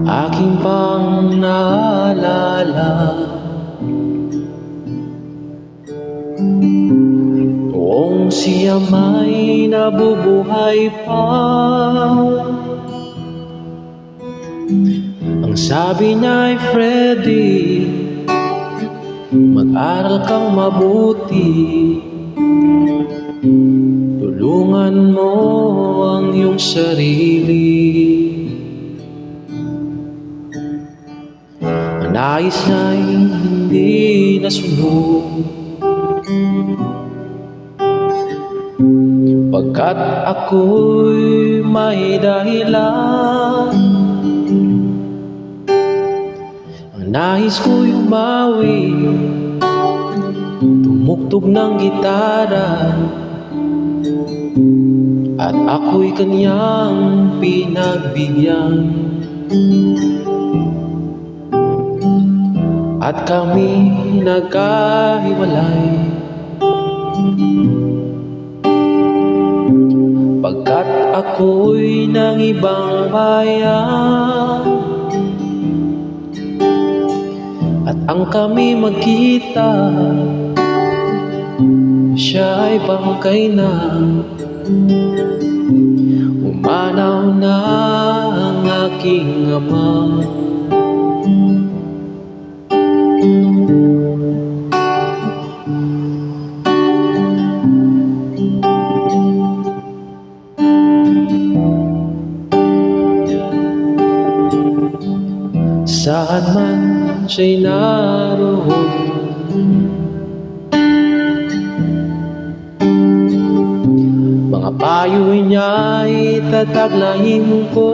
Aking pang naalala noong siya may nabubuhay pa. Ang sabi niya ay, Freddy, mag-aral kang mabuti, tulungan mo ang iyong sarili. Ang nais niya'y hindi nasunod, pagkat ako'y may dahilan. Ang nais ko'y umawi, tumugtog ng gitara, at ako'y kanyang pinagbigyan. At kami nagkahiwalay, pagkat ako'y ng ibang bayan. At ang kami magkita, siya ay bangkay na, umanaw na ang aking ama. Saan man siya'y naroon, mga payo niya'y tataglayin ko.